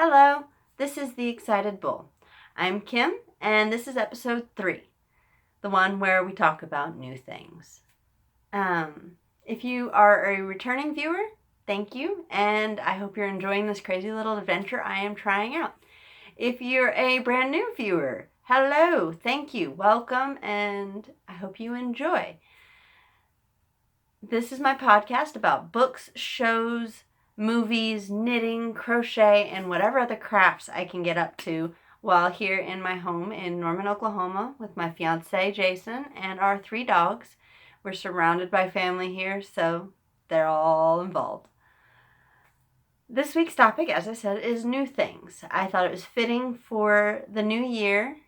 Hello, this is The Excited Bull. I'm Kim, and this is episode 3, the one where we talk about new things. If you are a returning viewer, thank you, and I hope you're enjoying this crazy little adventure I am trying out. If you're a brand new viewer, hello, thank you, welcome, and I hope you enjoy. This is my podcast about books, shows, movies, knitting, crochet, and whatever other crafts I can get up to while here in my home in Norman, Oklahoma with my fiance, Jason, and our 3 dogs. We're surrounded by family here, so they're all involved. This week's topic, as I said, is new things. I thought it was fitting for the new year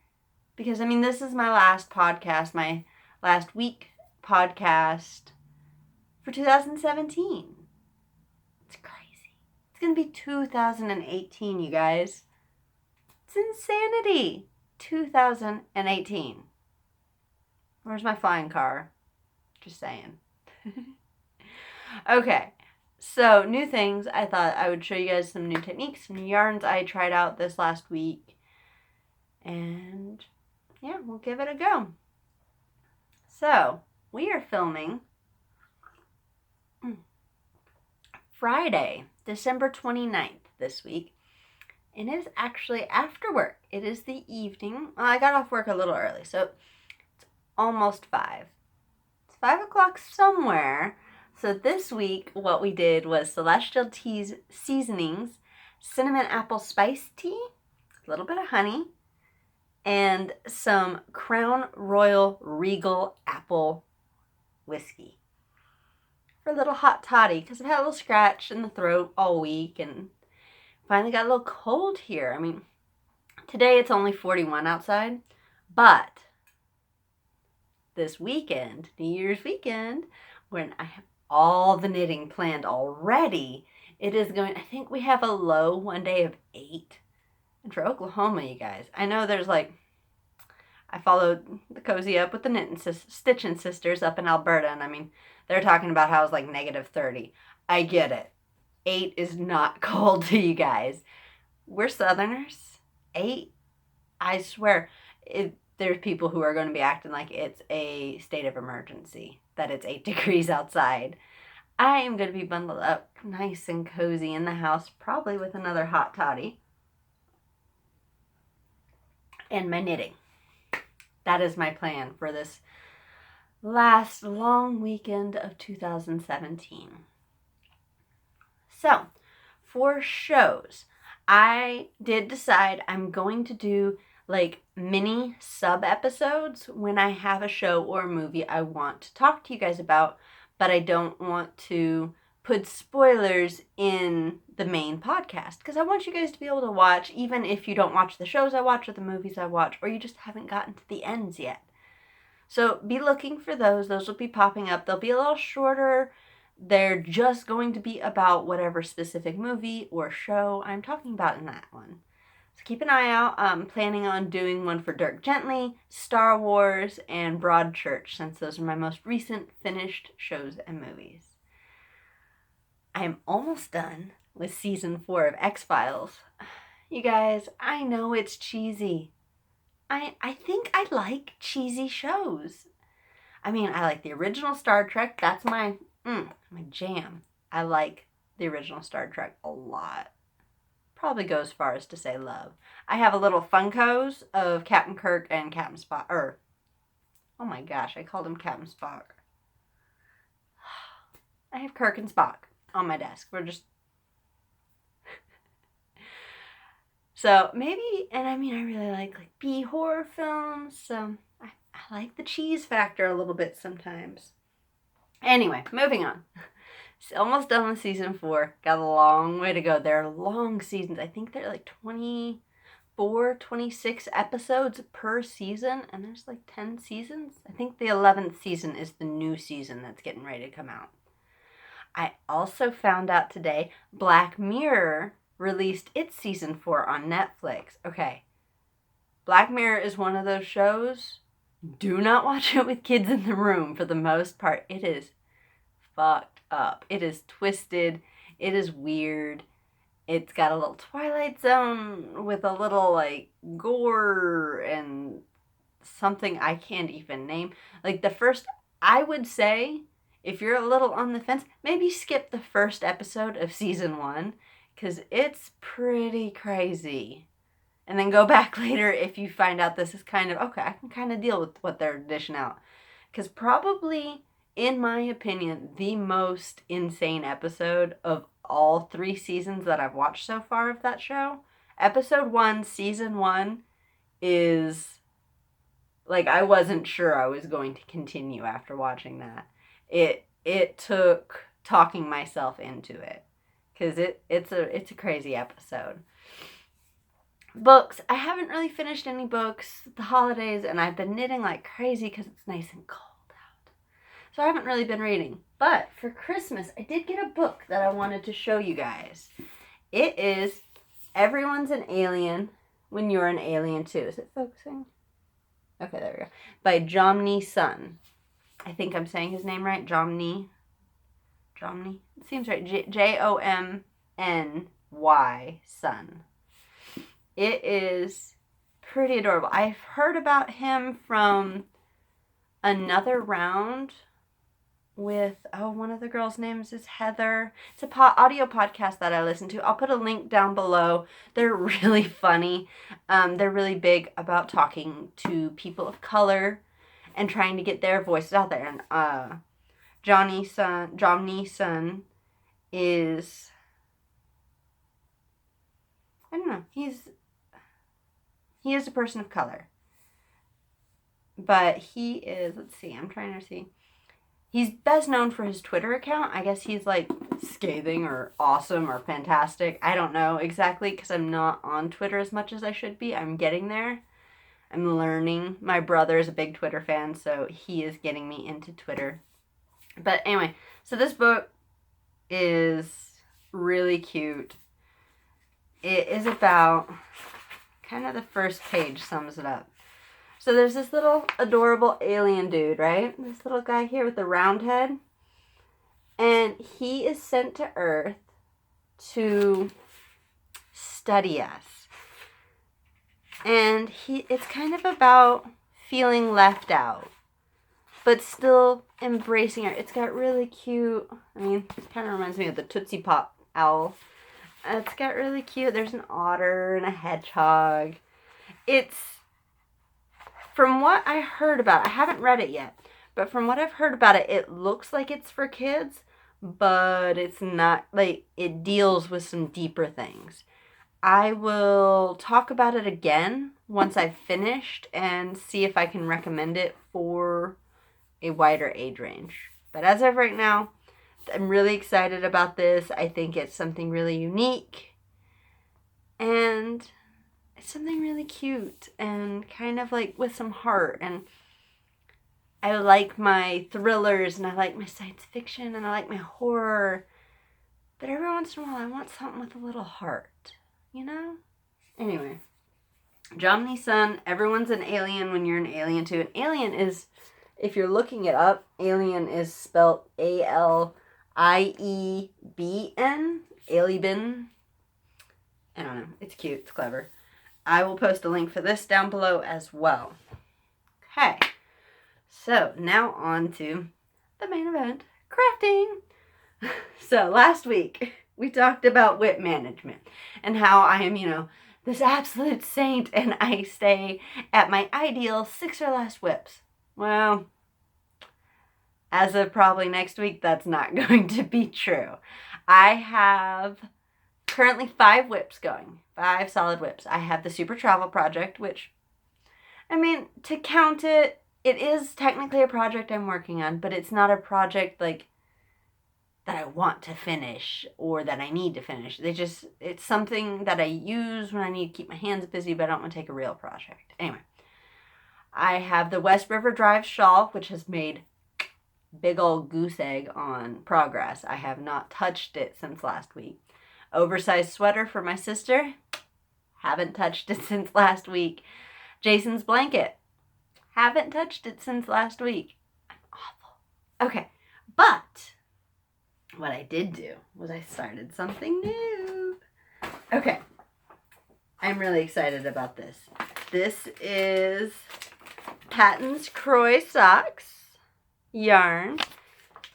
because, this is my last podcast, my last week podcast for 2017. It's crazy. It's going to be 2018, you guys. It's insanity. 2018. Where's my flying car? Just saying. Okay, so new things. I thought I would show you guys some new techniques, some new yarns I tried out this last week. And yeah, we'll give it a go. So, we are filming Friday, December 29th this week, and it is actually after work. It is the evening. Well, I got off work a little early, so it's almost 5. It's 5 o'clock somewhere. So this week, what we did was Celestial Tea's seasonings, cinnamon apple spice tea, a little bit of honey, and some Crown Royal Regal apple whiskey. For a little hot toddy, because I've had a little scratch in the throat all week and finally got a little cold here. Today it's only 41 outside, but this weekend, New Year's weekend, when I have all the knitting planned already, it is going, I think we have a low one day of 8. And for Oklahoma, you guys, I know there's I followed the Cozy Up with the Stitching Sisters up in Alberta, and they're talking about how it's negative 30. I get it. 8 is not cold to you guys. We're Southerners. 8, I swear, there's people who are going to be acting like it's a state of emergency, that it's 8 degrees outside. I am going to be bundled up nice and cozy in the house, probably with another hot toddy and my knitting. That is my plan for this last long weekend of 2017. So, for shows, I did decide I'm going to do mini sub-episodes when I have a show or a movie I want to talk to you guys about, but I don't want to put spoilers in the main podcast because I want you guys to be able to watch, even if you don't watch the shows I watch or the movies I watch, or you just haven't gotten to the ends yet. So be looking for those. Those will be popping up. They'll be a little shorter. They're just going to be about whatever specific movie or show I'm talking about in that one. So keep an eye out. I'm planning on doing one for Dirk Gently, Star Wars, and Broadchurch, since those are my most recent finished shows and movies. I am almost done with season 4 of X-Files. You guys, I know it's cheesy. I think I like cheesy shows. I like the original Star Trek. That's my jam. I like the original Star Trek a lot. Probably go as far as to say love. I have a little Funkos of Captain Kirk and Captain Spock. Oh my gosh, I called him Captain Spock. I have Kirk and Spock on my desk. We're just... So maybe, and I really like B horror films, so I like the cheese factor a little bit sometimes. Anyway, moving on. Almost done with season 4. Got a long way to go. They're long seasons. I think they're 24, 26 episodes per season, and there's 10 seasons. I think the 11th season is the new season that's getting ready to come out. I also found out today Black Mirror released its season 4 on Netflix. Okay, Black Mirror is one of those shows. Do not watch it with kids in the room for the most part. It is fucked up. It is twisted. It is weird. It's got a little Twilight Zone with a little, like, gore and something I can't even name. Like, I would say, if you're a little on the fence, maybe skip the first episode of season 1, because it's pretty crazy. And then go back later if you find out this is kind of, okay, I can kind of deal with what they're dishing out. Because probably, in my opinion, the most insane episode of all 3 seasons that I've watched so far of that show, episode 1, season 1, is, like, I wasn't sure I was going to continue after watching that. It took talking myself into it, because it's a crazy episode. Books. I haven't really finished any books the holidays, and I've been knitting like crazy because it's nice and cold out. So I haven't really been reading. But for Christmas, I did get a book that I wanted to show you guys. It is Everyone's an Alien When You're an Alien Too. Is it focusing? Okay, there we go. By Jomny Sun. I think I'm saying his name right. Jomny. It seems right. Jomny Sun. It is pretty adorable. I've heard about him from Another Round with, one of the girls' names is Heather. It's a audio podcast that I listen to. I'll put a link down below. They're really funny. They're really big about talking to people of color and trying to get their voices out there. And Jomny Sun is, I don't know, he is a person of color. But he is, let's see, I'm trying to see. He's best known for his Twitter account. I guess he's like scathing or awesome or fantastic. I don't know exactly because I'm not on Twitter as much as I should be. I'm getting there. I'm learning. My brother is a big Twitter fan, so he is getting me into Twitter. But anyway, so this book is really cute. It is about, kind of the first page sums it up. So there's this little adorable alien dude, right? This little guy here with the round head. And he is sent to Earth to study us. And it's kind of about feeling left out, but still embracing her. It's got really cute, it kind of reminds me of the Tootsie Pop owl. It's got really cute, there's an otter and a hedgehog. From what I heard about it, I haven't read it yet, but from what I've heard about it, it looks like it's for kids, but it's not, like, it deals with some deeper things. I will talk about it again once I've finished and see if I can recommend it for a wider age range. But as of right now, I'm really excited about this. I think it's something really unique, and it's something really cute and kind of like with some heart. And I like my thrillers and I like my science fiction and I like my horror, but every once in a while I want something with a little heart, you know? Anyway, Jomny Sun, Everyone's an Alien When You're an Alien Too. An alien is, if you're looking it up, alien is spelled Alieben, Alieben. I don't know. It's cute. It's clever. I will post a link for this down below as well. Okay. So, now on to the main event, crafting. So, last week, we talked about whip management and how I am, this absolute saint and I stay at my ideal 6 or less whips. Well, as of probably next week, that's not going to be true. I have currently 5 whips going. 5 solid whips. I have the Super Travel Project, which, to count it, it is technically a project I'm working on, but it's not a project, like, that I want to finish or that I need to finish. It's something that I use when I need to keep my hands busy, but I don't want to take a real project. Anyway, I have the West River Drive shawl, which has made big old goose egg on progress. I have not touched it since last week. Oversized sweater for my sister. Haven't touched it since last week. Jason's blanket. Haven't touched it since last week. I'm awful. Okay, but what I did do was I started something new. Okay. I'm really excited about this. This is Patton's Croy Socks yarn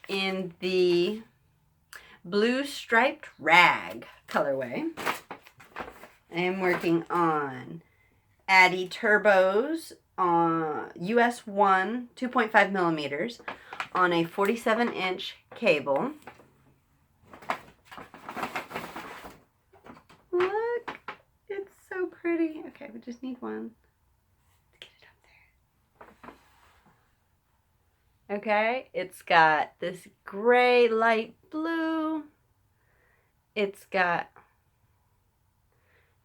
in the blue striped rag colorway. I am working on Addy Turbos on US 1 2.5 millimeters on a 47-inch cable. Look, it's so pretty. Okay, we just need one. Let's get it up there. Okay, it's got this gray light blue. It's got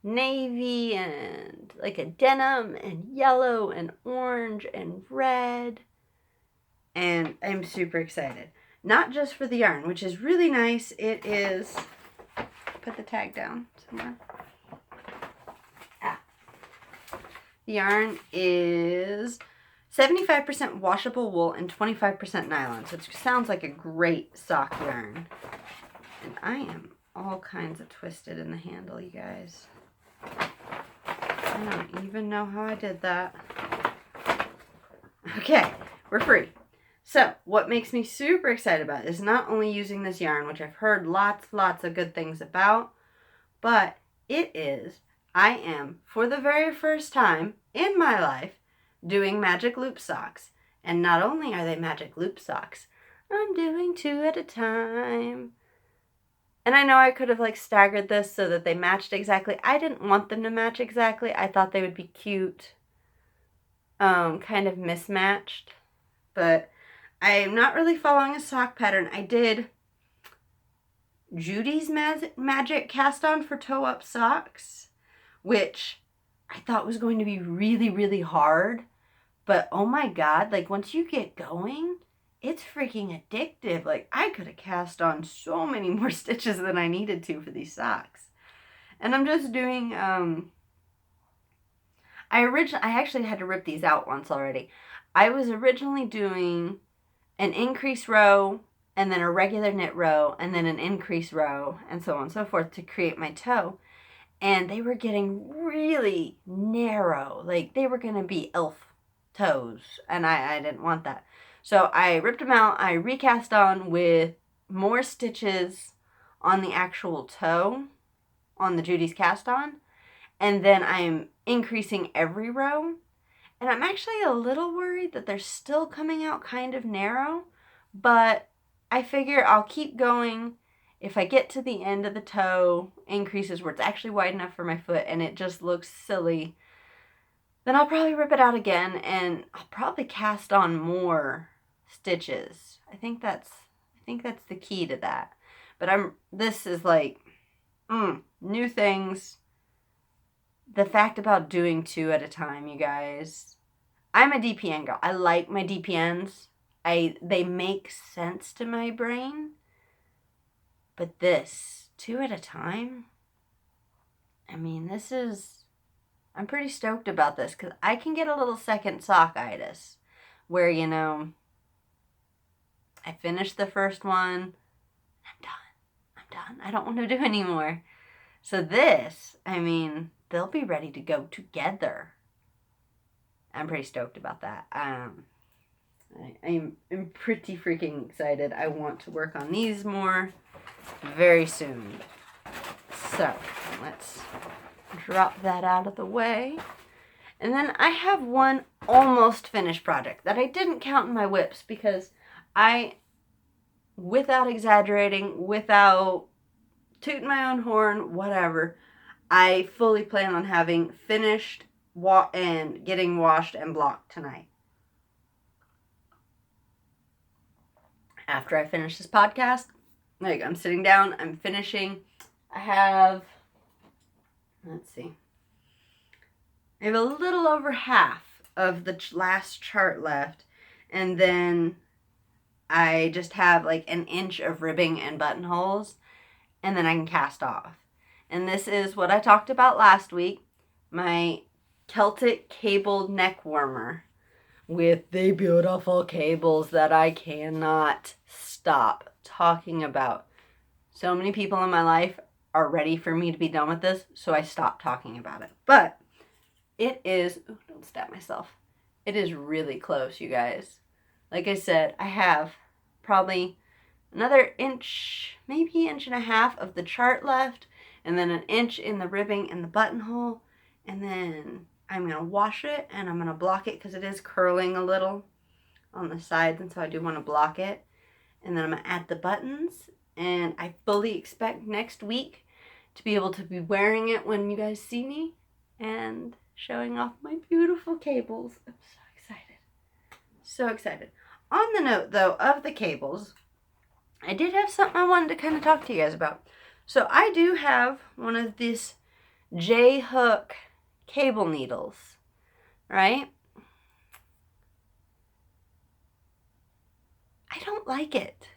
navy and like a denim and yellow and orange and red. And I'm super excited. Not just for the yarn, which is really nice. It is, put the tag down somewhere. The yarn is 75% washable wool and 25% nylon. So it sounds like a great sock yarn. And I am all kinds of twisted in the handle, you guys. I don't even know how I did that. Okay, we're free. So, what makes me super excited about it is not only using this yarn, which I've heard lots of good things about, but I am, for the very first time in my life, doing magic loop socks. And not only are they magic loop socks, I'm doing 2 at a time. And I know I could have like staggered this so that they matched exactly. I didn't want them to match exactly. I thought they would be cute, kind of mismatched. But I'm not really following a sock pattern. I did Judy's Magic cast on for toe up socks, which I thought was going to be really hard. But oh my God, like once you get going, it's freaking addictive. Like I could have cast on so many more stitches than I needed to for these socks. And I'm just doing, I actually had to rip these out once already. I was originally doing an increase row and then a regular knit row and then an increase row and so on and so forth to create my toe. And they were getting really narrow. Like they were going to be elf toes. And I didn't want that. So I ripped them out. I recast on with more stitches on the actual toe on the Judy's cast on. And then I'm increasing every row. And I'm actually a little worried that they're still coming out kind of narrow. But I figure I'll keep going. If I get to the end of the toe increases where it's actually wide enough for my foot and it just looks silly, then I'll probably rip it out again and I'll probably cast on more stitches. I think that's the key to that. But this is like new things. The fact about doing 2 at a time, you guys. I'm a DPN girl. I like my DPNs. They make sense to my brain. But this 2 at a time, I mean, I'm pretty stoked about this because I can get a little second sockitis where, you know, I finished the first one, I'm done. I don't want to do anymore. So this, I mean, they'll be ready to go together. I'm pretty stoked about that. I'm pretty freaking excited. I want to work on these more very soon. So let's drop that out of the way. And then I have one almost finished project that I didn't count in my whips because without exaggerating, without tooting my own horn, whatever, I fully plan on having finished and getting washed and blocked tonight. After I finish this podcast, like I'm sitting down, I'm finishing. I have a little over half of the last chart left, and then I just have like an inch of ribbing and buttonholes, and then I can cast off. And this is what I talked about last week, my Celtic cabled neck warmer with the beautiful cables that I cannot stop talking about. So many people in my life are ready for me to be done with this, so I stopped talking about it. But it is, ooh, don't stab myself. It is really close, you guys. Like I said, I have probably another inch, maybe inch and a half of the chart left, and then an inch in the ribbing and the buttonhole, and then I'm going to wash it, and I'm going to block it because it is curling a little on the sides, and so I do want to block it. And then I'm going to add the buttons, and I fully expect next week to be able to be wearing it when you guys see me, and showing off my beautiful cables. I'm so excited. So excited. On the note, though, of the cables, I did have something I wanted to kind of talk to you guys about. So I do have one of these J-hook cable needles, right? I don't like it.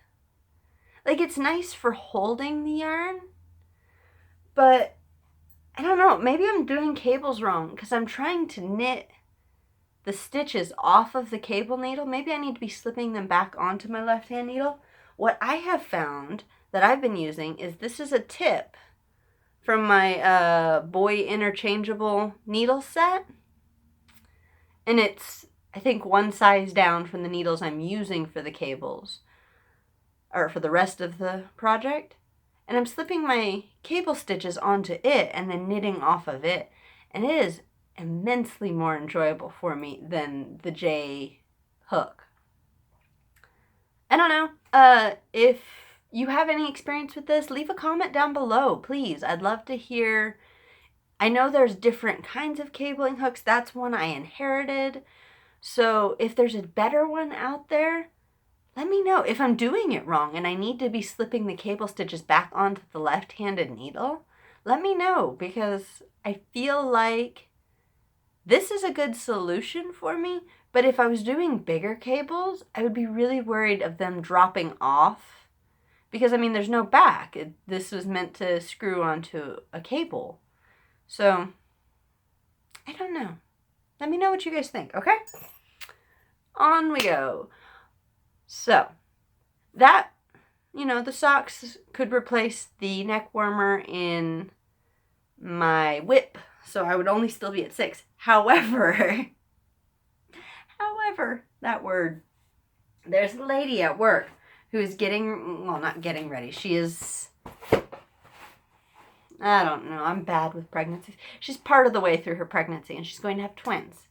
Like, it's nice for holding the yarn, but I don't know, maybe I'm doing cables wrong because I'm trying to knit the stitches off of the cable needle. Maybe I need to be slipping them back onto my left-hand needle. What I have found that I've been using is, this is a tip from my boy interchangeable needle set. And it's, I think, one size down from the needles I'm using for the cables, or for the rest of the project. And I'm slipping my cable stitches onto it and then knitting off of it. And it is immensely more enjoyable for me than the J hook. I don't know. If you have any experience with this, leave a comment down below, please. I'd love to hear. I know there's different kinds of cabling hooks. That's one I inherited. So if there's a better one out there, let me know. If I'm doing it wrong and I need to be slipping the cable stitches back onto the left-handed needle, let me know, because I feel like this is a good solution for me. But if I was doing bigger cables, I would be really worried of them dropping off, because, I mean, there's no back. This was meant to screw onto a cable. So, I don't know. Let me know what you guys think, okay? On we go. So, that, the socks could replace the neck warmer in my whip, so I would only still be at 6. However, that word, there's a lady at work who is not getting ready. She is, I don't know, I'm bad with pregnancies. She's part of the way through her pregnancy, and she's going to have twins.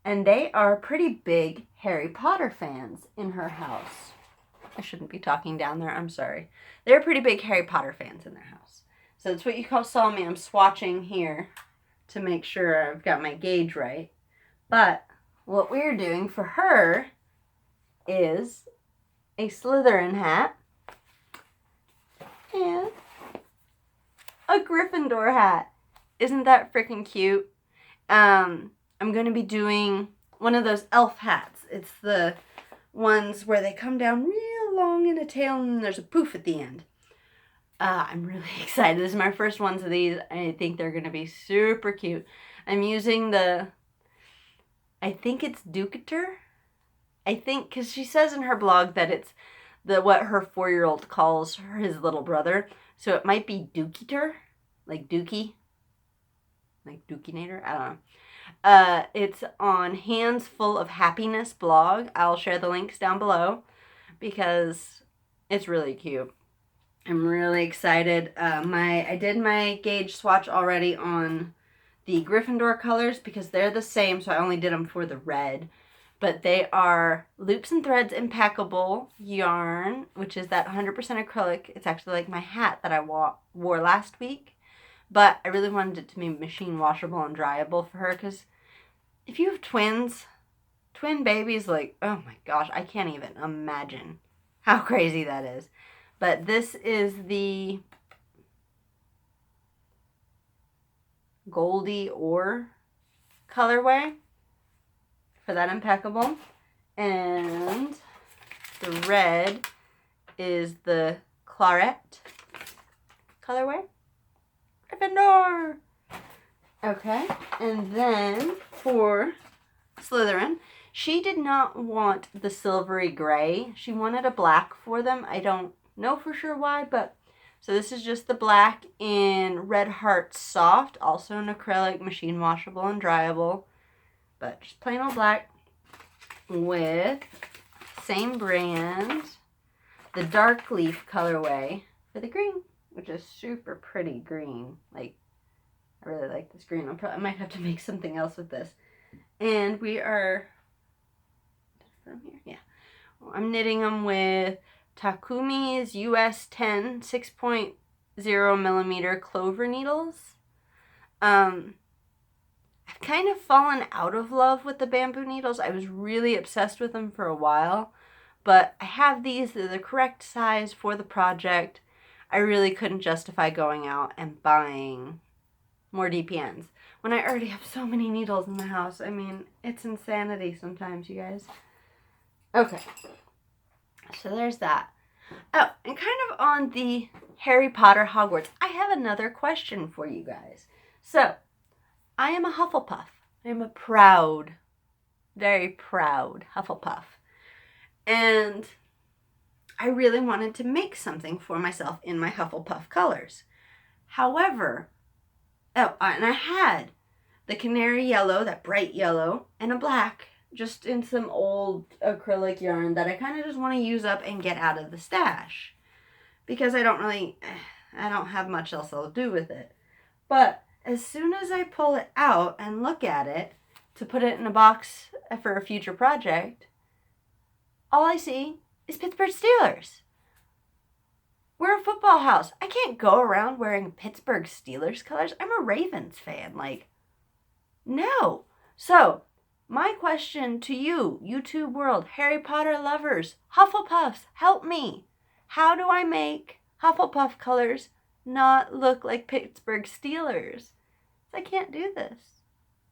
And they are pretty big Harry Potter fans in her house. I shouldn't be talking down there, I'm sorry. They're pretty big Harry Potter fans in their house. So that's what you saw me. I'm swatching here to make sure I've got my gauge right. But what we're doing for her is a Slytherin hat and a Gryffindor hat. Isn't that freaking cute? I'm going to be doing one of those elf hats. It's the ones where they come down real long in a tail and there's a poof at the end. I'm really excited. This is my first ones of these. I think they're going to be super cute. I'm using I think it's Ducator. I think, because she says in her blog that it's what her 4-year-old calls his little brother. So it might be Ducator, like Dookie, like Dookinator. I don't know. It's on Hands Full of Happiness blog. I'll share the links down below because it's really cute. I'm really excited. I did my gauge swatch already on the Gryffindor colors because they're the same, so I only did them for the red. But they are Loops and Threads Impeccable yarn, which is that 100% acrylic. It's actually like my hat that I wore last week. But I really wanted it to be machine washable and dryable for her, because if you have twin babies, like, oh my gosh, I can't even imagine how crazy that is. But this is the Goldie Ore colorway for that Impeccable. And the red is the Claret colorway. Gryffindor! Okay, and then for Slytherin, she did not want the silvery gray. She wanted a black for them. I don't know for sure why, but So this is just the black in Red Heart Soft, also an acrylic, machine washable and dryable, but just plain old black with same brand, the dark leaf colorway for the green, which is super pretty green. Like, I really like this green. I might have to make something else with this. And we are, from here, yeah. I'm knitting them with Takumi's US 10 6.0 millimeter clover needles. I've kind of fallen out of love with the bamboo needles. I was really obsessed with them for a while, but I have these. They're the correct size for the project. I really couldn't justify going out and buying more DPNs when I already have so many needles in the house. I mean, it's insanity sometimes, you guys. Okay, so there's that. Oh, and kind of on the Harry Potter Hogwarts, I have another question for you guys. So, I am a Hufflepuff. I am a proud, very proud Hufflepuff. And I really wanted to make something for myself in my Hufflepuff colors. However, and I had the canary yellow, that bright yellow, and a black, just in some old acrylic yarn that I kind of just want to use up and get out of the stash. Because I don't have much else I'll do with it. But as soon as I pull it out and look at it to put it in a box for a future project, all I see is Pittsburgh Steelers. We're a football house. I can't go around wearing Pittsburgh Steelers colors. I'm a Ravens fan. Like, no. So, my question to you, YouTube world, Harry Potter lovers, Hufflepuffs, help me. How do I make Hufflepuff colors not look like Pittsburgh Steelers? I can't do this.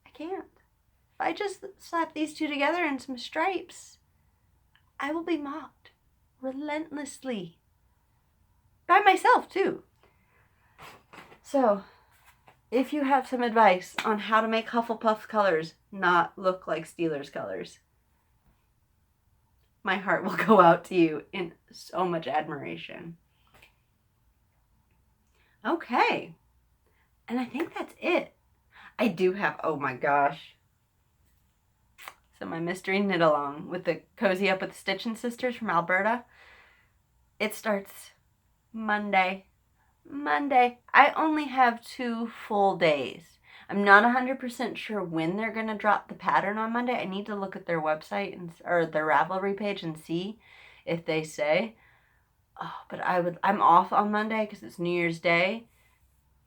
I can't. If I just slap these two together in some stripes, I will be mocked relentlessly. By myself, too. So, if you have some advice on how to make Hufflepuff colors not look like Steelers colors, my heart will go out to you in so much admiration. Okay. And I think that's it. I do have, oh my gosh. So my mystery knit along with the Cozy Up with the Stitchin' Sisters from Alberta. It starts Monday. I only have 2 full days. I'm not 100% sure when they're going to drop the pattern on Monday. I need to look at their website or their Ravelry page and see if they say. Oh, but I'm off on Monday because it's New Year's Day.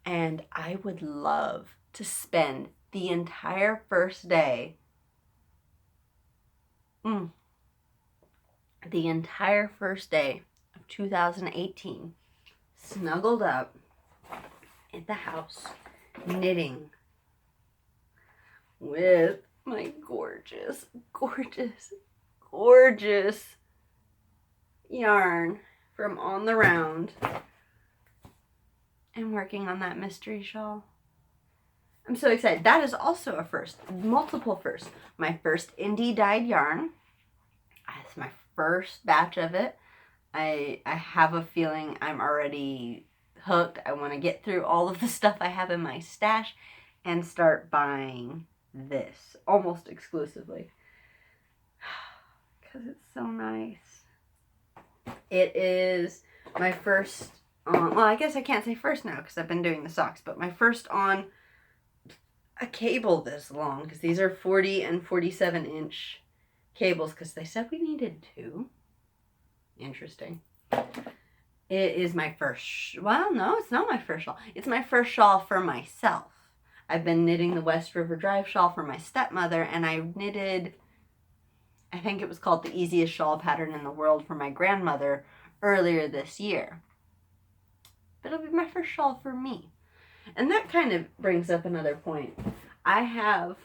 And I would love to spend the entire first day, of 2018, snuggled up in the house, knitting with my gorgeous, gorgeous, gorgeous yarn from On the Round and working on that mystery shawl. I'm so excited. That is also a first. Multiple firsts. My first indie dyed yarn. It's my first batch of it. I have a feeling I'm already hooked. I want to get through all of the stuff I have in my stash and start buying this almost exclusively. Because it's so nice. It is my first on, well, I guess I can't say first now because I've been doing the socks, but my first on a cable this long, because these are 40 and 47 inch cables, because they said we needed 2. Interesting. It is my first, well, no, it's not my first shawl. It's my first shawl for myself. I've been knitting the West River Drive shawl for my stepmother, and I knitted, I think it was called the easiest shawl pattern in the world for my grandmother earlier this year. But it'll be my first shawl for me. And that kind of brings up another point. I have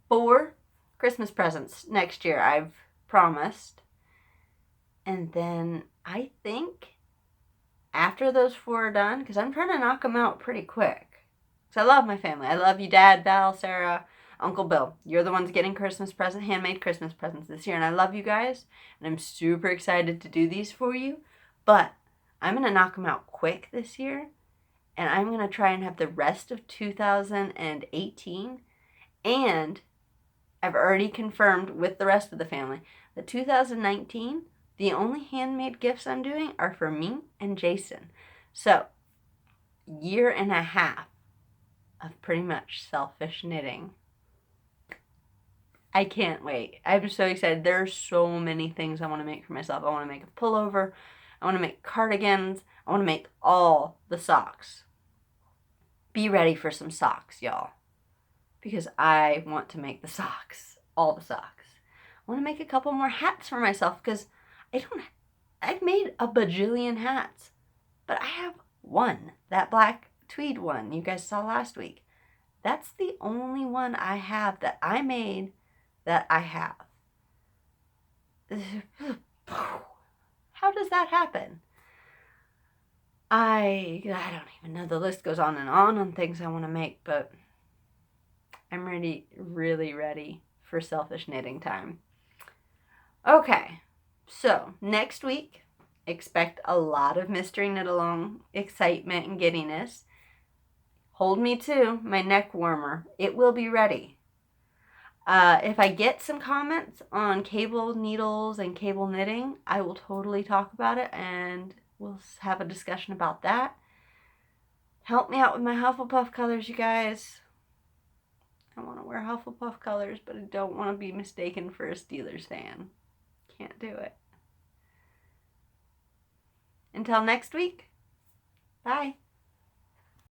4 Christmas presents next year, I've promised. And then I think after those 4 are done, because I'm trying to knock them out pretty quick. Because I love my family. I love you, Dad, Val, Sarah, Uncle Bill. You're the ones getting Christmas presents, handmade Christmas presents this year. And I love you guys. And I'm super excited to do these for you. But I'm going to knock them out quick this year, and I'm going to try and have the rest of 2018, and I've already confirmed with the rest of the family that 2019, the only handmade gifts I'm doing are for me and Jason. So, year and a half of pretty much selfish knitting. I can't wait. I'm so excited. There are so many things I want to make for myself. I want to make a pullover. I want to make cardigans. I want to make all the socks. Be ready for some socks, y'all. Because I want to make the socks. All the socks. I want to make a couple more hats for myself because I've made a bajillion hats. But I have one. That black tweed one you guys saw last week. That's the only one I have that I made that I have. How does that happen? I don't even know. The list goes on things I want to make, but I'm really ready for selfish knitting time. Okay, so next week, expect a lot of mystery knit along excitement and giddiness. Hold me to my neck warmer. It will be ready. If I get some comments on cable needles and cable knitting, I will totally talk about it and we'll have a discussion about that. Help me out with my Hufflepuff colors, you guys. I want to wear Hufflepuff colors, but I don't want to be mistaken for a Steelers fan. Can't do it. Until next week, bye.